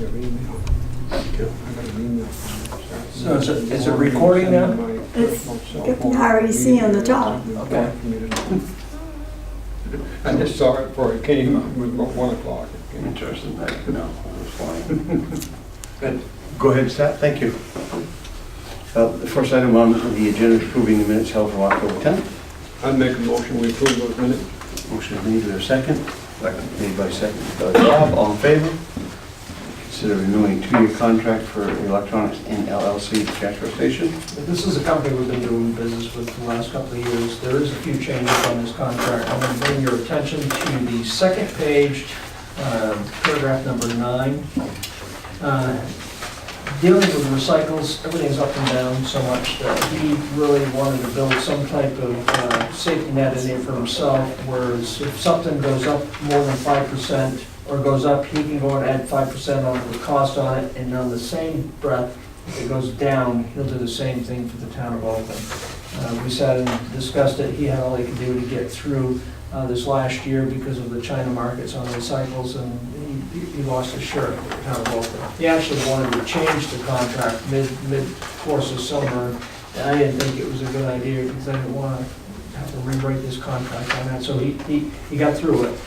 your email. I got an email from So is it recording now? It's got the REC on the top. Okay. I just saw it before it came, it was about 1 o'clock. Interesting. No, it's fine. Good. Go ahead, Seth. Thank you. The first item on the agenda is approving the minutes held from October 10th. I'd make a motion, we approve those minutes. Motion is made. Do we have a second? Second. Made by Bob. All in favor? Consider renewing 2-year contract for electronics in LLC transfer station. This is a company we've been doing business with for the last couple of years. There is a few changes on this contract. I'm going to bring your attention to the second page, paragraph number 9. Dealing with recycles, everything's up and down so much that he really wanted to build some type of safety net in there for himself, whereas if something goes up more than 5% or goes up, he can go and add 5% on the cost on it, and on the same breath, if it goes down, he'll do the same thing for the town of Oakland. We sat and discussed it. He had all he could do to get through this last year because of the China markets on recycles, and he lost his shirt at the town of Oakland. He actually wanted to change the contract mid-course of summer, and I didn't think it was a good idea because I didn't want to have to rewrite this contract on that, so he got through it.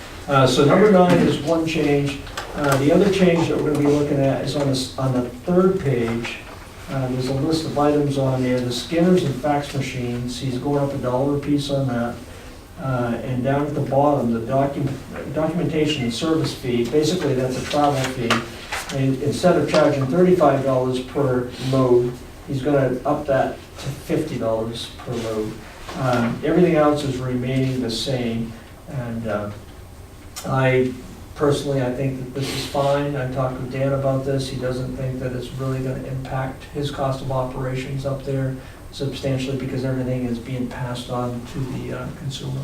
So number 9 is one change. The other change that we're going to be looking at is on the third page. There's a list of items on there. The scanners and fax machines, he's going up $1 a piece on that. And down at the bottom, the documentation and service fee, basically that's a travel fee. And instead of charging $35 per load, he's going to up that to $50 per load. Everything else is remaining the same. And I think that this is fine. I talked with Dan about this. He doesn't think that it's really going to impact his cost of operations up there substantially because everything is being passed on to the consumer.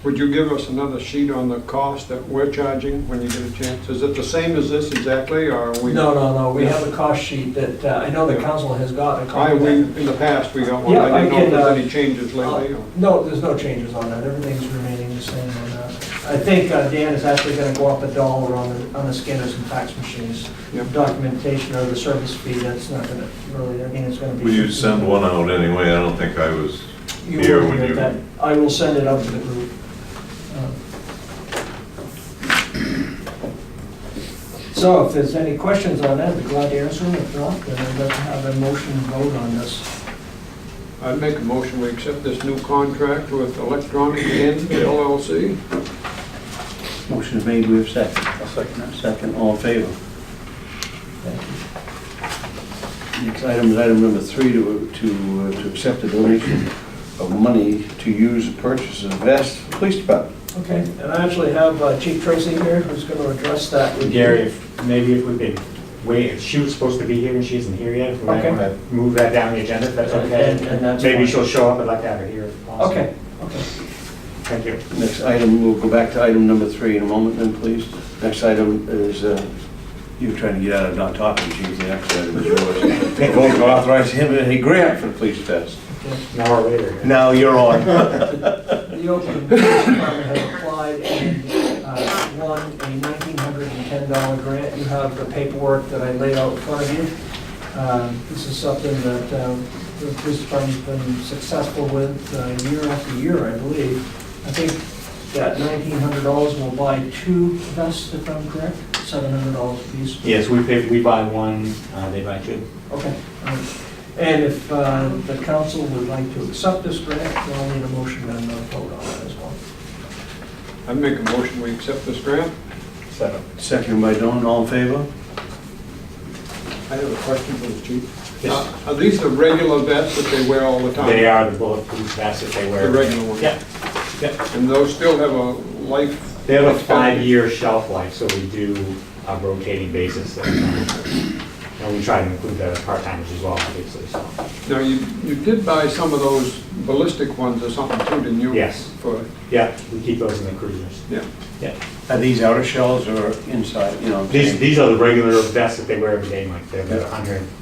Would you give us another sheet on the cost that we're charging when you get a chance? Is it the same as this exactly, or are we? No. We have a cost sheet that I know the council has got a copy. In the past, we got one. Yeah, I didn't know if can, there's any changes lately. Or? No, there's no changes on that. Everything's remaining the same on that. I think Dan is actually going to go up $1 on the scanners and fax machines. Yep. Documentation or the service fee, that's not going to really, I mean, it's going to be. Will you send one out anyway? I don't think I was You here will when get you. that. I will send it out to the group. So if there's any questions on that, I'd be glad to answer them. If not, then I'd like to have a motion and vote on this. I'd make a motion, we accept this new contract with Electronic and LLC. Motion is made. Do we have a second? I'll second that. Second. All in favor? Thank you. Next item is item number 3 to accept a donation of money to use to purchase a vest for the police department. Okay, and I actually have Chief Tracy here who's going to address that with Gary, you. if we could wait, she was supposed to be here and she isn't here yet. If we might Okay. want to move that down the agenda, if that's okay. And that's Maybe fine. she'll show up. I'd like to have her here if possible. Okay. Thank you. Next item, we'll go back to item number 3 in a moment then, please. Next item is, you were trying to get out of not talking, Chief. The next item is yours. Vote to authorize him a grant for the police vest. An hour later. Now you're on. The Oakland Police Department has applied and won a $1,910 grant. You have the paperwork that I laid out in front of you. This is something that the police department's been successful with year after year, I believe. I think that $1,900 will buy 2 vests, if I'm correct, $700 a piece. Yes, we buy one, they buy 2. Okay. And if the council would like to accept this grant, we'll need a motion and a vote on that as well. I'd make a motion, we accept this grant. Second by Don. All in favor? I have a question for the chief. Yes. Are these the regular vests that they wear all the time? They are the bulletproof vests that they wear. The regular ones? Yeah. And those still have a life? They have a 5-year shelf life, so we do a rotating basis. And we try to include the part-timers as well, obviously. So. Now, you did buy some of those ballistic ones or something too, didn't you? Yes. Yeah, we keep those in the cruisers. Yeah. Yeah. Are these outer shells or inside, you know? These are the regular vests that they wear every day, Mike. They're the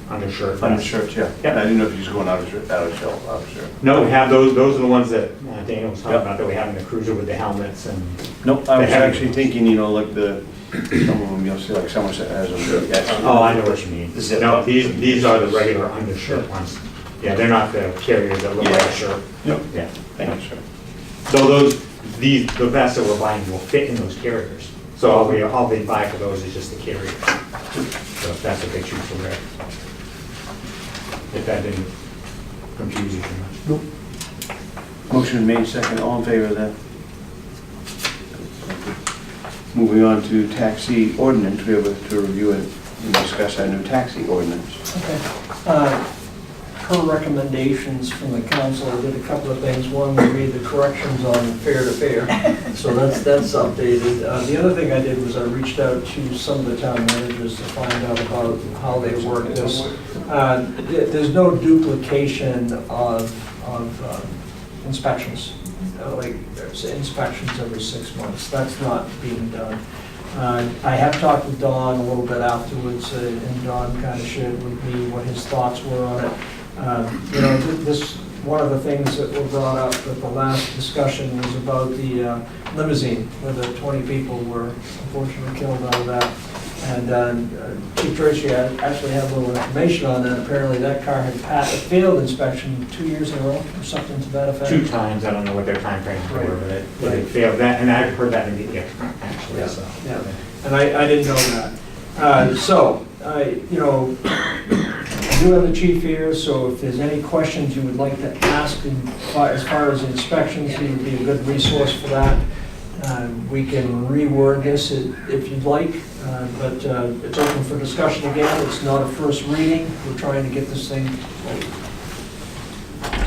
undershirt. Undershirts, yeah. Yeah. I didn't know if you was going out of shell, No, we have those. Those are the ones that Daniel was talking about that we have in the cruiser with the helmets and. Nope, I was actually thinking, you know, like the Some of them, you'll see like Somerset has them. Oh, I know what you mean. Zip No, up. these are the regular undershirt ones. Yeah, they're not the carriers that look like a shirt. Yep. Yeah. Thank you, sir. So the vests that we're buying will fit in those carriers. So all they buy for those is just the carriers. So if that's what they choose to wear. If that didn't confuse you too much. Motion made, second, all in favor of that? Moving on to taxi ordinance, we have to review it and discuss our new taxi ordinance. Okay. Per recommendations from the council, I did a couple of things. One, we made the corrections on fare to fare, so that's updated. The other thing I did was I reached out to some of the town managers to find out about how they work this. There's no duplication of inspections, like there's inspections every 6 months. That's not being done. I have talked with Don a little bit afterwards, and Don kind of shared with me what his thoughts were on it. You know, this, one of the things that were brought up at the last discussion was about the limousine, where the 20 people were unfortunately killed out of that. And Chief Tracy actually had a little information on that. Apparently that car had passed a failed inspection 2 years in a row, or something to that effect. 2 times, I don't know what their timeframes were, Right. but it failed that, and I've heard that in the, actually, Yeah, so. yeah. And I didn't know that. So, you know, I do have the chief here, so if there's any questions you would like to ask as far as inspections, he would be a good resource for that. We can reword this if you'd like, but it's open for discussion again. It's not a first reading. We're trying to get this thing.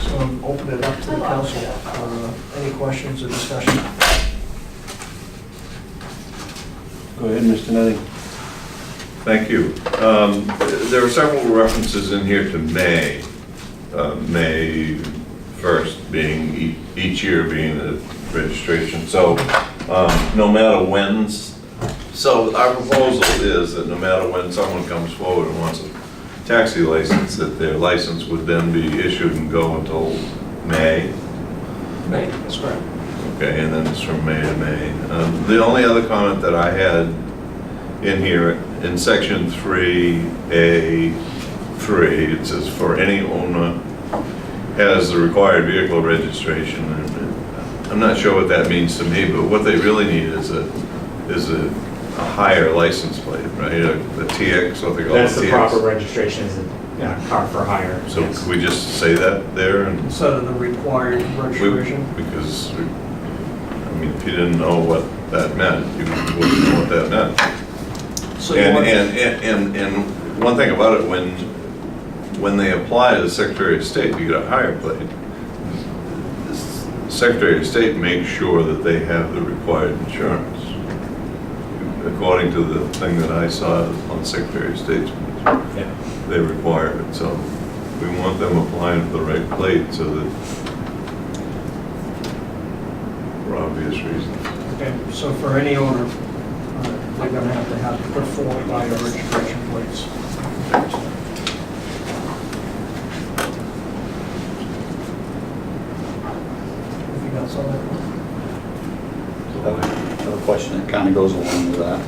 So I'm opening it up to the council for any questions or discussion. Go ahead, Mr. Nutting. Thank you. There are several references in here to May. May 1st being, each year being the registration. So no matter when's, so our proposal is that no matter when someone comes forward and wants a taxi license, that their license would then be issued and go until May. May, that's correct. Okay, and then it's from May to May. The only other comment that I had in here, in section 3A3, it says, for any owner has the required vehicle registration. And I'm not sure what that means to me, but what they really need is a higher license plate, right? A TX, what they call it. That's the proper registration, is a car for hire. So yes. could we just say that there? And Instead of the required registration. because, I mean, if you didn't know what that meant, you wouldn't know what that meant. So you And, want- and one thing about it, when they apply to the Secretary of State to get a higher plate, the Secretary of State makes sure that they have the required insurance. According to the thing that I saw on Secretary of State's, Yeah. they require it, so we want them applying for the right plate so that, for obvious reasons. Okay, so for any owner, they're gonna have to put forward by a registration plates. Anything else on that? Another question that kind of goes along with that,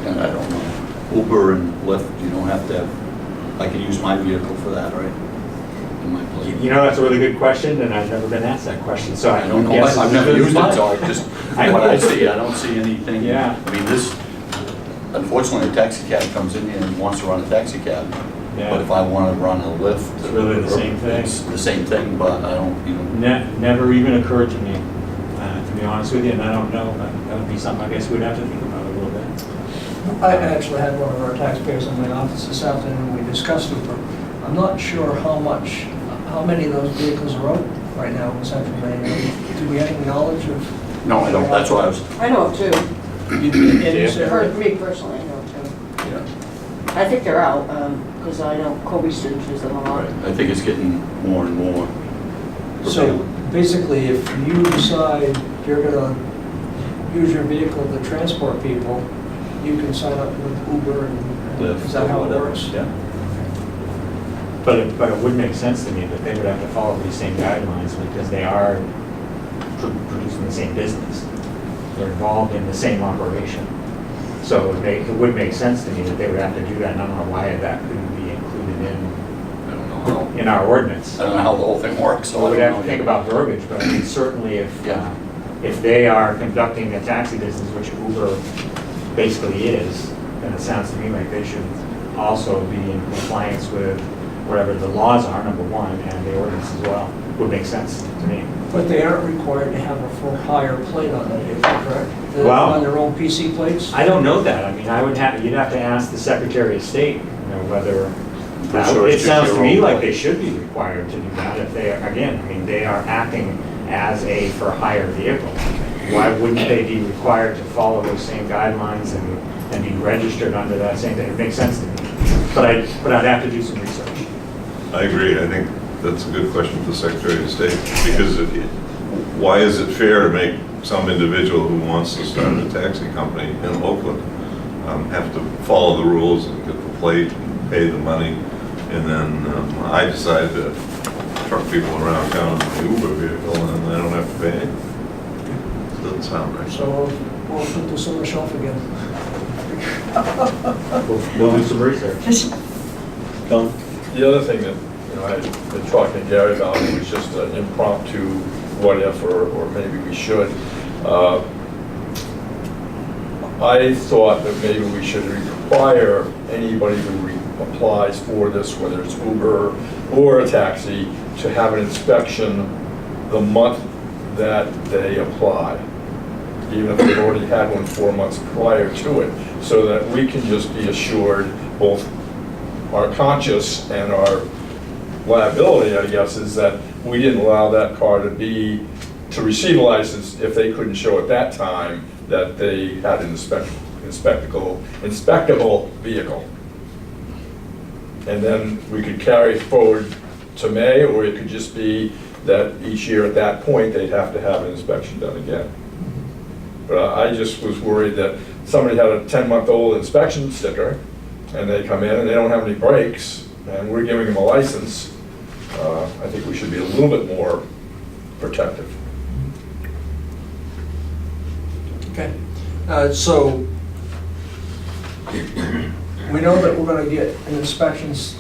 and I don't know, Uber and Lyft, you don't have to have, I can use my vehicle for that, right? In my place. You know, that's a really good question, and I've never been asked that question, so I don't know, guess I've never it's used it, mine. so I just, what I see, I don't see anything. Yeah. I mean, this, unfortunately, a taxi cab comes in here and wants to run a taxi cab, Yeah. but if I want to run a Lyft. It's really the same thing. It's the same thing, but I don't, you know. Never even occurred to me, to be honest with you, and I don't know, but that would be something I guess we'd have to think about a little bit. I actually had one of our taxpayers in my office this afternoon, and we discussed Uber. I'm not sure how many of those vehicles are out right now in Central Maine. Do we have any knowledge of? No, I don't, that's why I was, I know of 2. In this area? For me personally, I know of 2. Yeah. I think they're out, because I know Kobe students use them a lot. I think it's getting more and more. So basically, if you decide you're gonna use your vehicle to transport people, you can sign up with Uber and, Lyft, is that how it whatever. works? Yeah. But it would make sense to me that they would have to follow these same guidelines because they are producing the same business. They're involved in the same operation. So it would make sense to me that they would have to do that, and I don't know why that couldn't be included I don't know how, in our ordinance. I don't know how the whole thing works, so So I we'd don't have know. to think about verbiage, but I mean, certainly if they are conducting a taxi business, which Uber basically is, then it sounds to me like they should also be in compliance with whatever the laws are, number one, and the ordinance as well. Would make sense to me. But they aren't required to have a for hire plate on that vehicle, correct? They're Wow. on their own PC plates? I don't know that. I mean, you'd have to ask the Secretary of State, whether, sure it it's sounds to your me own like plate. they should be required to do that if they, again, I mean, they are acting as a for hire vehicle. Why wouldn't they be required to follow those same guidelines and be registered under that same thing? It makes sense to me. But I'd have to do some research. I agree. I think that's a good question for the Secretary of State, because why is it fair to make some individual who wants to start a taxi company in Oakland have to follow the rules and get the plate and pay the money, and then I decide to truck people around town in the Uber vehicle and I don't have to pay anything? Doesn't sound right. So we'll put this on the shelf again. We'll do some research. Don? The other thing that, I had been talking to Gary about, it was just an impromptu what if, or maybe we should. I thought that maybe we should require anybody who applies for this, whether it's Uber or a taxi, to have an inspection the month that they apply, even if they've already had one 4 months prior to it, so that we can just be assured, both our conscience and our liability, I guess, is that we didn't allow that car to receive a license if they couldn't show at that time that they had an inspectable vehicle. And then we could carry forward to May, or it could just be that each year at that point, they'd have to have an inspection done again. But I just was worried that somebody had a 10-month-old inspection sticker, and they come in and they don't have any brakes, and we're giving them a license. I think we should be a little bit more protective. Okay, so we know that we're gonna get an inspections,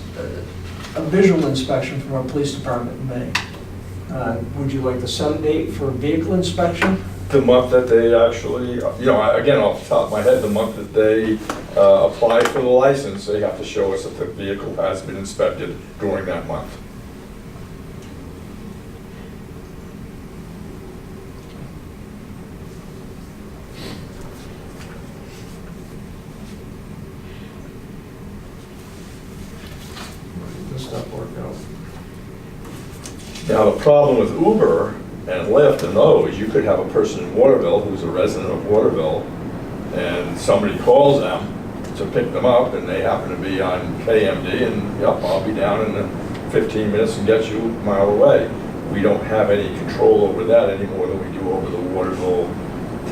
a visual inspection from our police department in May. Would you like to set a date for vehicle inspection? The month that they actually, again, off the top of my head, the month that they apply for the license, they have to show us that the vehicle has been inspected during that month. This stuff worked out. Now, the problem with Uber and Lyft and those, you could have a person in Waterville who's a resident of Waterville, and somebody calls them to pick them up, and they happen to be on KMD, and yep, I'll be down in 15 minutes and get you a mile away. We don't have any control over that any more than we do over the Waterville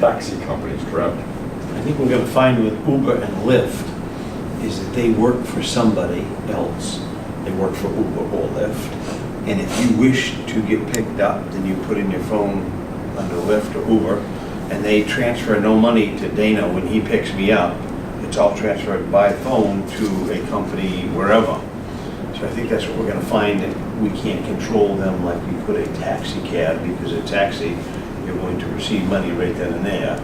taxi companies, correct? I think we're gonna find with Uber and Lyft is that they work for somebody else. They work for Uber or Lyft. And if you wish to get picked up, then you put in your phone under Lyft or Uber, and they transfer no money to Dana when he picks me up. It's all transferred by phone to a company wherever. So I think that's what we're gonna find, that we can't control them like we could a taxi cab, because a taxi, you're going to receive money right then and there.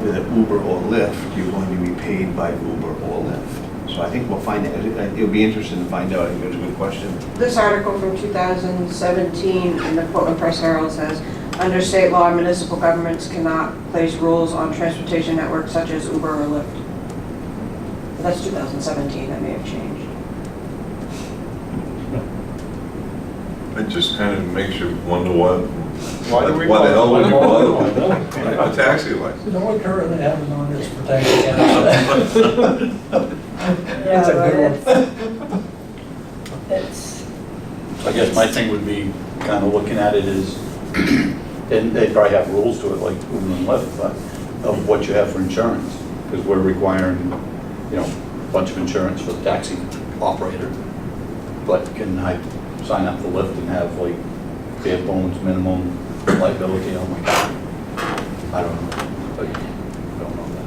With an Uber or Lyft, you're going to be paid by Uber or Lyft. So I think we'll find it. It'll be interesting to find out. I think it's a good question. This article from 2017 in the Portland Press Herald says, under state law, municipal governments cannot place rules on transportation networks such as Uber or Lyft. But that's 2017, that may have changed. It just kind of makes you wonder what Why do we the hell would you bother? bother a taxi license? The one currently having on is for taxi cabs. That's a good one. It's, I guess my thing would be kind of looking at it is, and they probably have rules to it, like Uber and Lyft, but of what you have for insurance, because we're requiring, a bunch of insurance for the taxi operator. But can I sign up for Lyft and have like bare bones minimum liability on my car? I don't know. I don't know that.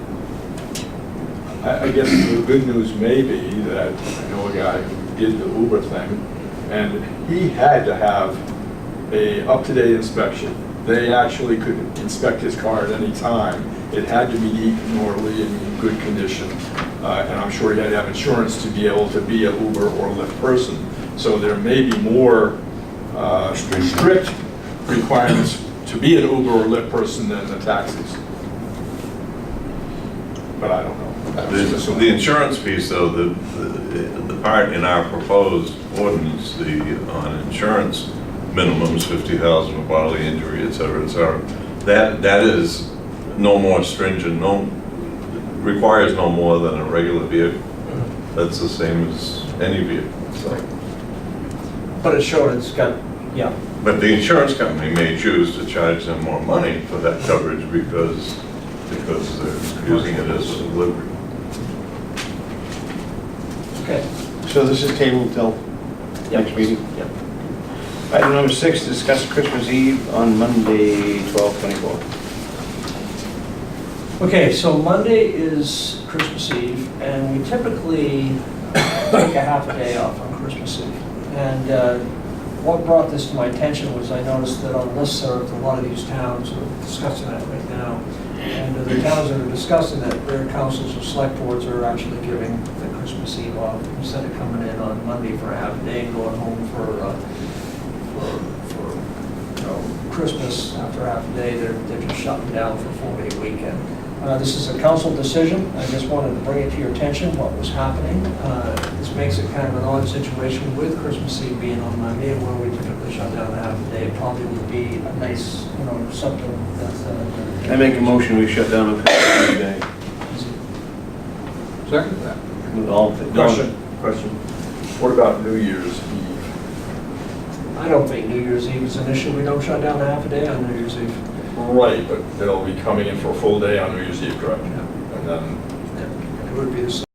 I guess the good news may be that I know a guy who did the Uber thing, and he had to have a up-to-date inspection. They actually could inspect his car at any time. It had to be neat and orderly and in good condition. And I'm sure he had to have insurance to be able to be an Uber or Lyft person. So there may be more strict requirements to be an Uber or Lyft person than the taxis. But I don't know. The insurance piece, though, the part in our proposed ordinance, on insurance minimums, 50,000 for bodily injury, et cetera, that is no more stringent, requires no more than a regular vehicle. That's the same as any vehicle, so. But it's short, it's got, yeah. But the insurance company may choose to charge them more money for that coverage because they're using it as a delivery. Okay. So this is tabled till next meeting? Yep. Item number 6, discuss Christmas Eve on Monday, 12/24. Okay, so Monday is Christmas Eve, and we typically take a half a day off on Christmas Eve. And what brought this to my attention was I noticed that on listserv, a lot of these towns are discussing that right now. And the towns that are discussing that, their councils or select boards are actually giving the Christmas Eve off instead of coming in on Monday for a half a day and going home for Christmas after half a day. They're just shutting down for a 4-day weekend. This is a council decision. I just wanted to bring it to your attention what was happening. This makes it kind of an odd situation with Christmas Eve being on Monday, where we typically shut down a half a day. It probably would be a nice, something that's. I make a motion, we shut down on Christmas Eve day. Second that. With all. Question. What about New Year's Eve? I don't think New Year's Eve is an issue. We don't shut down a half a day on New Year's Eve. Right, but they'll be coming in for a full day on New Year's Eve, correct? Yeah. And then It would be the same.